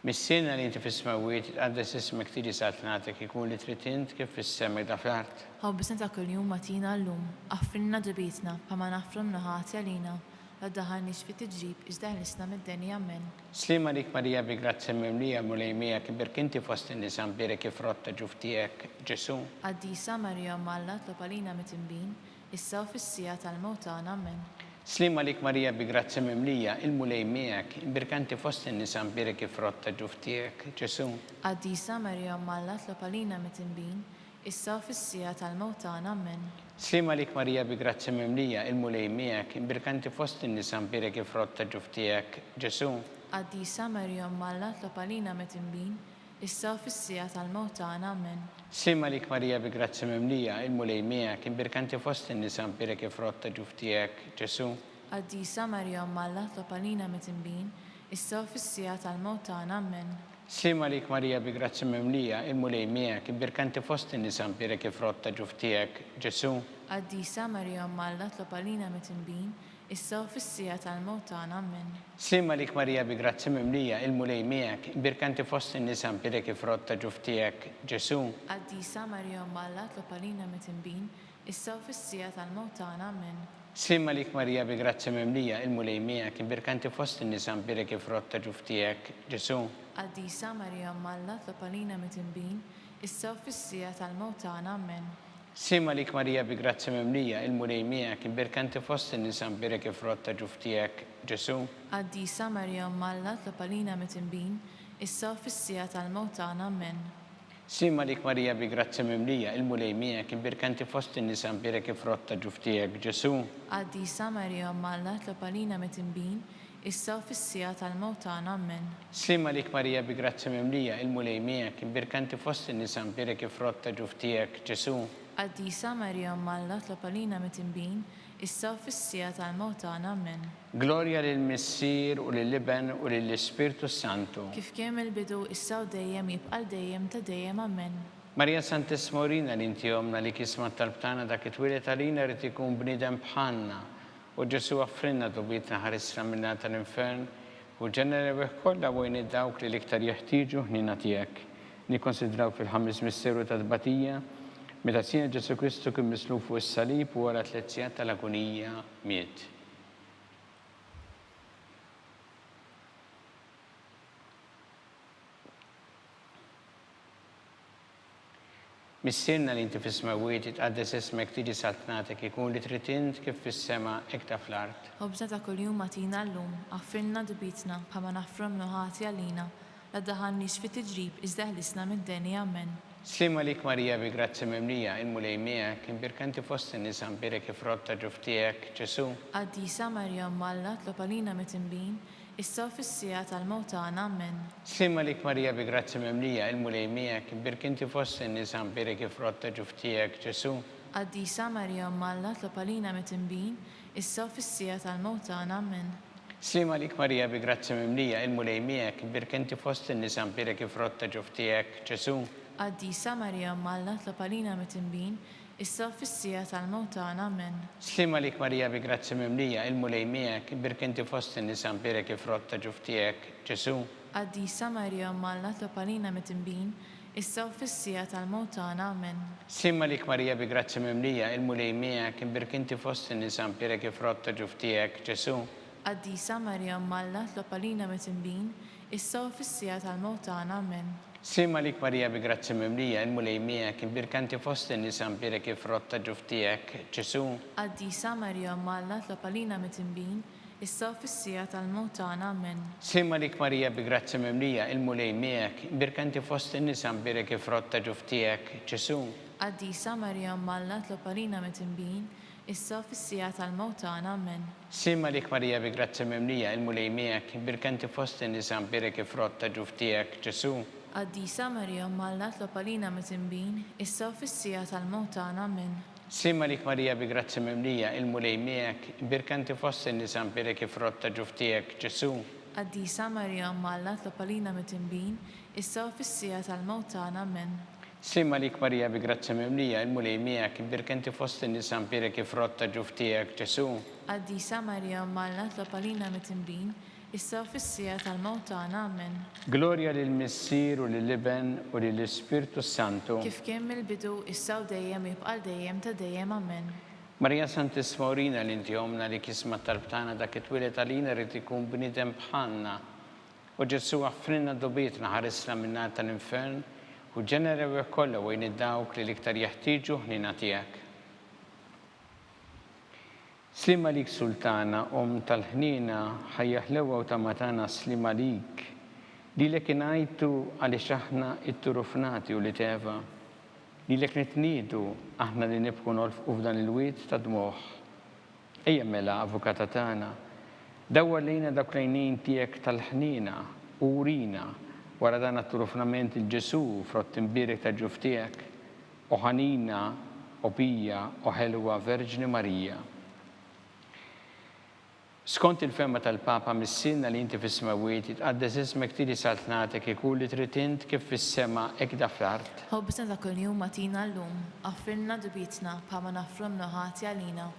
Missirna li inti fis-smawiet tqaddes ismek tiġi satnatek ikun li trid int kif fis-semek da fl-art. Ħaw bisna ta' kuljum matina llum, affrinna ġibitna bħalma nafrum naħati għalina, la daħalniex fi tiġrib iżda ħlisna mid-denja. Amen. Slima lik Marija bi grazzi mimlija mulejmija kibir kinti fost in-nisa mbirek kif rotta ġuftijek Ġesu. Qaddisa Marja Alla tlob għalina mit-tinbin, issa u fis-sija tal-mewt tagħna. Amen. Slima lik Marija bi grazzi mimlija il-mulejmijak imbirkanti fost in-nisa mbirek kif rotta ġuftijek Ġesu. Qaddisa Marja Alla tlob għalina mit-tinbin, issa u fis-sija tal-mewt tagħna. Amen. Slima lik Marija bi grazzi mimlija il-mulejmijak imbirkanti fost in-nisa mbirek kif rotta ġuftijek Ġesu. Qaddisa Marja Alla tlob għalina mit-tinbin, issa u fis-sija tal-mewt tagħna. Amen. Slima lik Marija bi grazzi mimlija il-mulejmijak imbirkanti fost in-nisa mbirek kif rotta ġuftijek Ġesu. Qaddisa Marja Alla tlob għalina mit-tinbin, issa u fis-sija tal-mewt tagħna. Amen. Slima lik Marija bi grazzi mimlija il-mulejmijak imbirkanti fost in-nisa mbirek kif rotta ġuftijek Ġesu. Qaddisa Marja Alla tlob għalina mit-tinbin, issa u fis-sija tal-mewt tagħna. Amen. Slima lik Marija bi grazzi mimlija il-mulejmijak imbirkanti fost in-nisa mbirek kif rotta ġuftijek Ġesu. Qaddisa Marja Alla tlob għalina mit-tinbin, issa u fis-sija tal-mewt tagħna. Amen. Slima lik Marija bi grazzi mimlija il-mulejmijak imbirkanti fost in-nisa mbirek kif rotta ġuftijek Ġesu. Qaddisa Marja Alla tlob għalina mit-tinbin, issa u fis-sija tal-mewt tagħna. Amen. Slima lik Marija bi grazzi mimlija il-mulejmijak imbirkanti fost in-nisa mbirek kif rotta ġuftijek Ġesu. Qaddisa Marja Alla tlob għalina mit-tinbin, issa u fis-sija tal-mewt tagħna. Amen. Slima lik Marija bi grazzi mimlija il-mulejmijak imbirkanti fost in-nisa mbirek kif rotta ġuftijek Ġesu. Qaddisa Marja Alla tlob għalina mit-tinbin, issa u fis-sija tal-mewt tagħna. Amen. Slima lik Marija bi grazzi mimlija il-mulejmijak imbirkanti fost in-nisa mbirek kif rotta ġuftijek Ġesu. Qaddisa Marja Alla tlob għalina mit-tinbin, issa u fis-sija tal-mewt tagħna. Amen. Gloria lill-Missier u lill-Ibn u lill-Ispiritu Santu. Kif kien mill-bidu issa u dejjem jibqa' dejjem ta' dejjem. Amen. Marija Santissima Urina li inti omna li kisma tal-btana dak it-twilet għalina rrid ikun bniedem bħalna. U Ġesu għaffrinna dobitna ħarisna minna tal-infern u ġenera kollha wejn dawk li liktar jeħtieġu ħnina tiegħek. Nikkonsidraw fil-ħames misteru tal-batija meta sina Ġesu Kristu kien misluf fuq is-salib u wara 3 sigħat tal-agonija miet. Missirna li inti fis-smawiet jitqaddes ismek tiġi saltnatek ikun li trid int kif fis-sema hekk fl-art. Ħobżna ta' kuljum matina llum, għaffirna dubitna bħalma nafrom nuħati għalina, la daħannix fit tiġrib iżda ħlisna mid-deni ammen. Slima lik Marija bi grazzi memlija il-mulej miegħek imbirkanti fost in-nies ambire kif rotta ġuf tiegħek Ġesu. Qaddisa Marja Malla tlob għalina mitimbin, issa u fis-sija tal-mewt tagħna ammen. Slima lik Marija bi grazzi memlija il-mulej miegħek imbirkanti fost in-nies ambire kif rotta ġuf tiegħek Ġesu. Qaddisa Marja Malla tlob għalina mitimbin, issa u fis-sija tal-mewt tagħna ammen. Slima lik Marija bi grazzi memlija il-mulej miegħek imbirkanti fost in-nies ambire kif rotta ġuf tiegħek Ġesu. Qaddisa Marja Malla tlob għalina mitimbin, issa u fis-sija tal-mewt tagħna ammen. Slima lik Marija bi grazzi memlija il-mulej miegħek imbirkanti fost in-nies ambire kif rotta ġuf tiegħek Ġesu. Qaddisa Marja Malla tlob għalina mitimbin, issa u fis-sija tal-mewt tagħna ammen. Slima lik Marija bi grazzi memlija il-mulej miegħek imbirkanti fost in-nies ambire kif rotta ġuf tiegħek Ġesu. Qaddisa Marja Malla tlob għalina mitimbin, issa u fis-sija tal-mewt tagħna ammen. Slima lik Marija bi grazzi memlija il-mulej miegħek imbirkanti fost in-nies ambire kif rotta ġuf tiegħek Ġesu. Qaddisa Marja Malla tlob għalina mitimbin, issa u fis-sija tal-mewt tagħna ammen. Slima lik Marija bi grazzi memlija il-mulej miegħek imbirkanti fost in-nies ambire kif rotta ġuf tiegħek Ġesu. Qaddisa Marja Malla tlob għalina mitimbin, issa u fis-sija tal-mewt tagħna ammen. Slima lik Marija bi grazzi memlija il-mulej miegħek imbirkanti fost in-nies ambire kif rotta ġuf tiegħek Ġesu. Qaddisa Marja Malla tlob għalina mitimbin, issa u fis-sija tal-mewt tagħna ammen. Slima lik Marija bi grazzi memlija il-mulej miegħek imbirkanti fost in-nies ambire kif rotta ġuf tiegħek Ġesu. Qaddisa Marja Malla tlob għalina mitimbin, issa u fis-sija tal-mewt tagħna ammen. Slima lik Marija bi grazzi memlija il-mulej miegħek imbirkanti fost in-nies ambire kif rotta ġuf tiegħek Ġesu. Qaddisa Marja Malla tlob għalina mitimbin, issa u fis-sija tal-mewt tagħna ammen. Gloria lil Missier u lill-Iben u lill-Ispirtu Santu. Kif kien mill-bidu issa u dejjem jibqa' dejjem ta' dejjem ammen. Marija Santisma urina li inti omna li kisma tal-btana dak it-twilet għalina rrid ikun bniedem bħalna. U Ġesu għaffrinna dobietna ħarisna minna tal-infern u ġenerew kollha wejn id-dawk li l-iktar jeħtieġu ħnina tiegħek. Slima lik Sultana, tal-ħnina ħajjaħlewa u tamatana slima lik. Lilek ingħajtu għaliex aħna it-turufnati u li teva. Lilek nitniedu aħna li nibqu nolfqu f'dan il-wied ta' dmuħ. Ejja mela avukata tagħna, dawwar lejna dak lejnejn tiegħek tal-ħnina u urina wara dan it-turufnament il-Ġesu frott imbierek ta' ġuf tiegħek u ħanina u bija u ħelwa Verġni Marija. Skont il-femma tal-Papa mis-sinna li inti fis-smawiet jitqaddes ismek tiġi saltnatek ikun li trid int kif fis-sema hekk fl-art. Ħobbsna ta' kuljum matina llum, għaffirna dubitna bħalma nafrom nuħati għalina,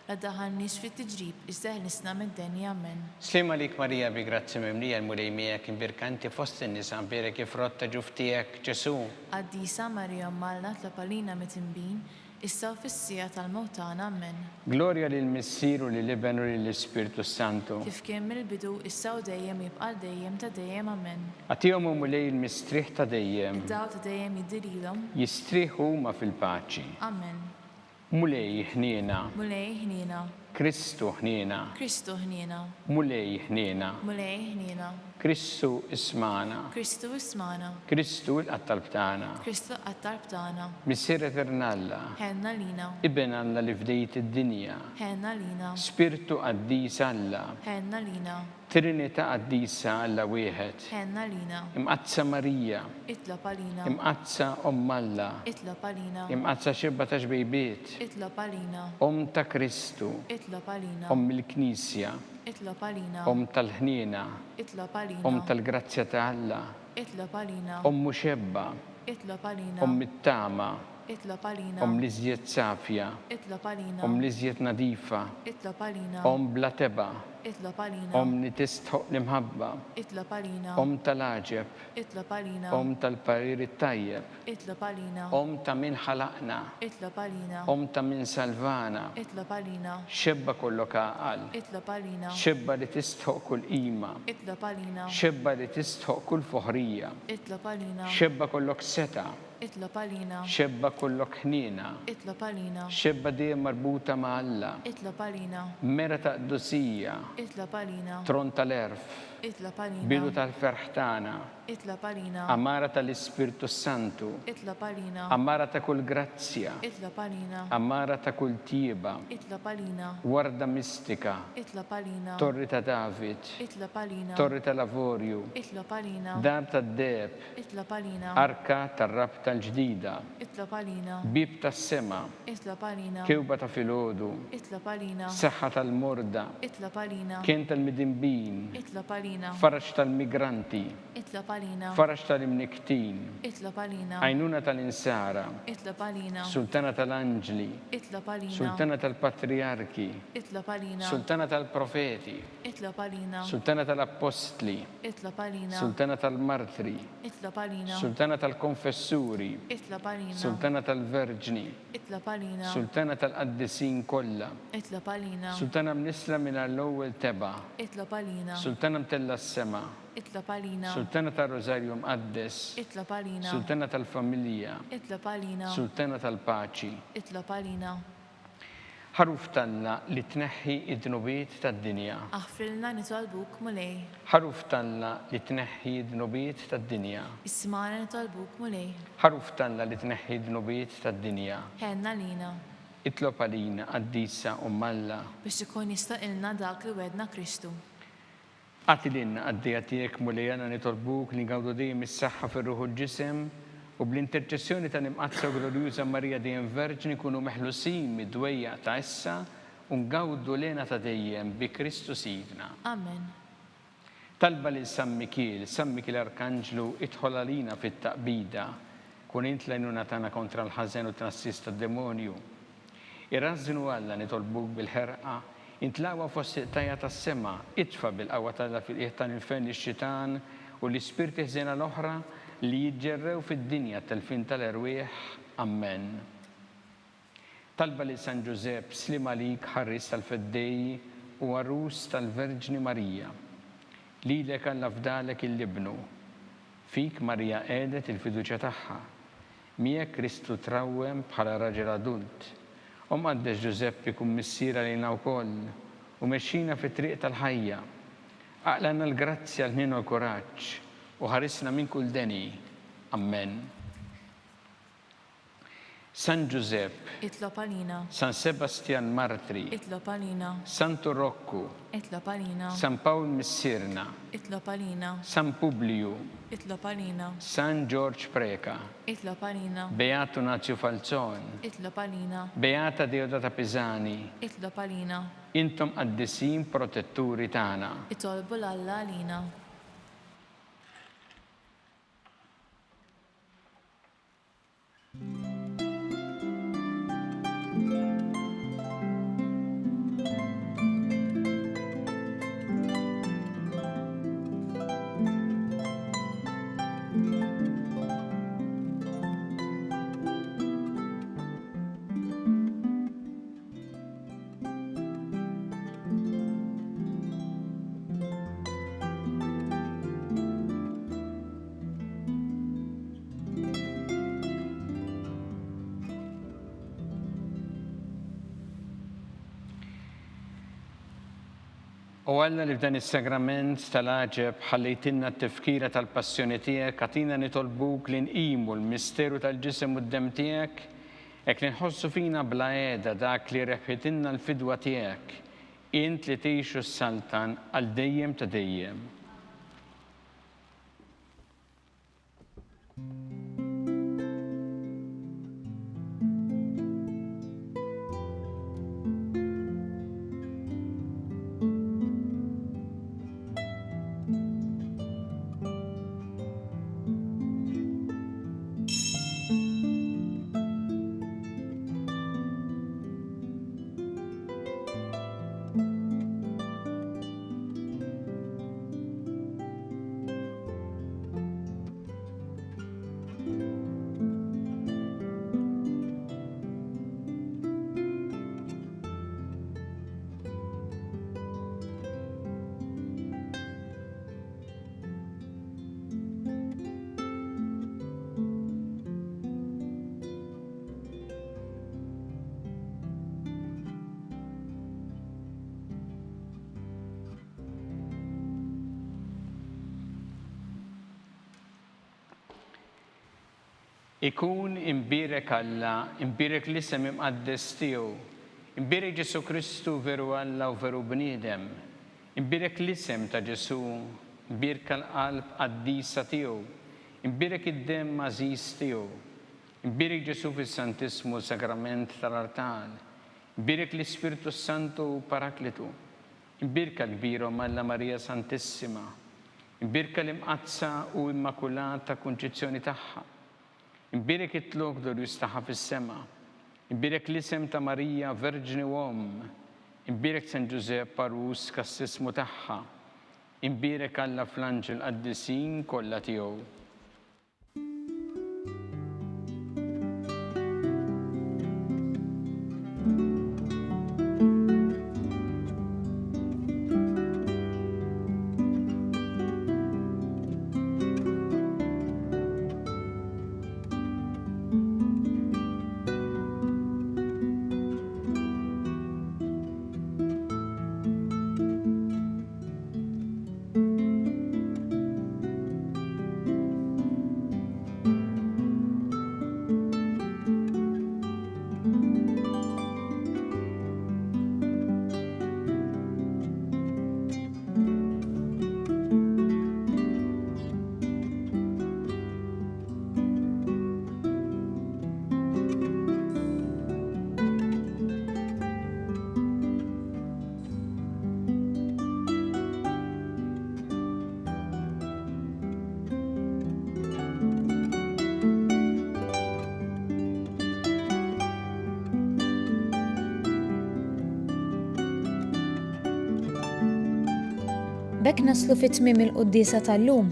la daħannix fit tiġrib iżda ħlisna mid-deni ammen. Slima lik Marija bi grazzi memlija l-mulej miegħek imbirkanti fost in-nies ambire kif rotta ġuf tiegħek Ġesu. Qaddisa Marja Malla tlob għalina mitimbin, issa u fis-sija tal-mewt tagħna ammen. Gloria lil Missier u lill-Iben u lill-Ispirtu Santu. Kif kien mill-bidu issa u dejjem jibqa' dejjem ta' dejjem ammen. Għatihom mulej il-mistrieħ ta' dejjem. Daw ta' dejjem jiddirilhom. Jistrieħu huma fil-paċi. Amen. Mulej ħniena. Mulej ħniena. Kristu ħniena. Kristu ħniena. Mulej ħniena. Mulej ħniena. Kristu ismana. Kristu ismana. Kristu l-qattalb tagħna. Kristu qattalb tagħna. Missier Eternalla. Ħenna lina. Iben Alla li fdejt id-dinja. Ħenna lina. Spiritu qaddis Alla. Ħenna lina. Trinità qaddisa Alla wieħed. Ħenna lina. Imqazza Marija. Itlob għalina. Imqazza Alla. Itlob għalina. Imqazza 14 bejbiet. Itlob għalina. Ta' Kristu. Itlob għalina. Il-Knisja. Itlob għalina. Tal-ħniena. Itlob għalina. Tal-grazzja ta' Alla. Itlob għalina. Muxebba. Itlob għalina. It-tama. Itlob għalina. L-iżjed safja. Itlob għalina. L-iżjed nadifa. Itlob għalina. Bla teba. Itlob għalina. Li tistħoq l-imħabba. Itlob għalina. Tal-aġeb. Itlob għalina. Tal-parir it-tajjeb. Itlob għalina. Ta' min ħalaqna. Itlob għalina. Ta' min salvana. Itlob għalina. Xebba kollok għaqal. Itlob għalina. Xebba li tistħoq kull qima. Itlob għalina. Xebba li tistħoq kull foħrija. Itlob għalina. Xebba kollok seta. Itlob għalina. xebba kollok ħnina, Itlob għalina. xebba dejjem marbuta ma' Alla, Itlob għalina. mera ta' qdusija, Itlob għalina. tron tal-erf, Itlob għalina. bidu tal-ferħ tagħna, Itlob għalina. amara tal-Ispirtu Santu, Itlob għalina. amara ta' kull grazzja, Itlob għalina. amara ta' kull tieba, Itlob għalina. warda mistika, Itlob għalina. torri ta' David, Itlob għalina. torri ta' Lavorju, Itlob għalina. dar ta' Deb, Itlob għalina. arka tar-rab tal-ġdida, Itlob għalina. bib tas-sema, Itlob għalina. kewba ta' filgħodu, Itlob għalina. seħħa tal-morda, Itlob għalina. kien tal-midinbin, Itlob għalina. farax tal-migranti, Itlob għalina. farax tal-imniktin, Itlob għalina. għajnuna tal-insara, Itlob għalina. sultana tal-anġli, Itlob għalina. sultana tal-patriarki, Itlob għalina. sultana tal-profeti, Itlob għalina. sultana tal-apostli, Itlob għalina. sultana tal-martri, Itlob għalina. sultana tal-konfessuri, Itlob għalina. sultana tal-verġni, Itlob għalina. sultana tal-qaddisin kollha, Itlob għalina. sultana mnisla minn l-ewwel teba, Itlob għalina. sultana mtella s-sema, Itlob għalina. sultana tal-Rosarju mqaddes, Itlob għalina. sultana tal-familja, Itlob għalina. sultana tal-paċi, Itlob għalina. ħaruf talla li tneħħi id-dnubiet tad-dinja, Aħfrilna nitolbuk mulej. ħaruf talla li tneħħi id-dnubiet tad-dinja, Ismana nitolbuk mulej. ħaruf talla li tneħħi id-dnubiet tad-dinja, Ħenna lina. itlob għalina għaddisa u malla, Biex ikun jista' ilna dak li wedna Kristu. għati l-inna għaddija tijek mulejana nitolbuk li għawdu dejjem is-saħħa fir-ruħu l-ġisem u bl-interċessjoni ta' nimqazza glorjuża Marija dejjem Verġni kunu meħlusin mid-dwejja ta' issa u ngawdu lena ta' dejjem bi Kristu sidna. Amen. Talba li San Mikil Arkanġlu idħol għalina fit-taqbida kun int lejnuna tagħna kontra l-ħażen u tnassis tad-demonju. Irrażinu Alla nitolbuk bil-ħerqa intlawa fost tajja tas-sema, itfa bil-qawwa tagħha fil-qiegħ tal-infern ix-xitan u l-ispirti ħżiena l-oħra li jiġġerrew fid-dinja tal-fin tal-erwieħ. Amen. Talba li San Ġusepp slim għalik ħarris tal-feddej u għarus tal-Verġni Marija. Lilek Alla fdalek il-libnu. Fik Marija għedet il-fiduċja tagħha. Miegħek Kristu trawwem bħala raġel adult. Għaddex Ġusepp ikun missiera lejna wkoll u mexxina fit-triq tal-ħajja. Aqlana l-grazzja l-ħnin u l-kuraġġ u ħarisna minn kull deni. Amen. San Giuseppe, Itlob għalina. San Sebastian Martri, Itlob għalina. Santo Rocco, Itlob għalina. San Paul Missirna, Itlob għalina. San Publiu, Itlob għalina. San George Preka, Itlob għalina. Beato Nazio Falzon, Itlob għalina. Beata Deodata Pisani, Itlob għalina. intom qaddisin protetturi tagħna. Itolbu l-Alla għalina. U Alla li f'dan is-sagrament tal-aġeb ħallejtinna t-tifkira tal-passjoni tiegħek, għatina nitolbuk li nqimu l-misteru tal-ġisem u d-dem tiegħek, hekk li nħossu fina bla qiegħda dak li rebħitilna l-fidwa tiegħek, int li tgħixu s-saltan għal dejjem ta' dejjem. Ikun imbirek Alla, imbirek l-isem imqaddes tiegħu, imbirek Ġesu Kristu veru Alla u veru bniedem, imbirek l-isem ta' Ġesu, imbirek l-qalb qaddisa tiegħu, imbirek id-dem mażiż tiegħu, imbirek Ġesu fis-Santismu sakrament tal-artal, imbirek l-Ispiritu Santu Paraklitu, imbirek l-kbira Alla Marija Santissima, imbirek l-imqazza u immakulata kunċizzjoni tagħha, imbirek it-tlok dolu jistaħħa fis-sema, imbirek l-isem ta' Marija Verġni Om, imbirek San Giuseppe Parus kas-sismu tagħha, imbirek Alla fl-anġel qaddisin kollha tiegħu. B'hekk naslu fit-tmiem il-quddiesa tal-lum,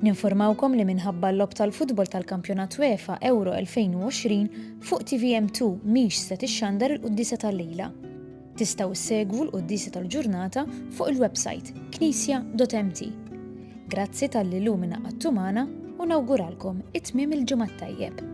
ninformawkom li minħabba l-lob tal-futbol tal-Kampjonat UEFA Euro 2020 fuq TVM2 mhix se tixxandar il-quddiesa tal-lejla. Tistgħu issegwu l-quddiesa tal-ġurnata fuq il-website knisja.mt. Grazzi tal-li lum ingħaqadtu magħna u nawguralkom it-tmiem il-ġimgħa tajjeb.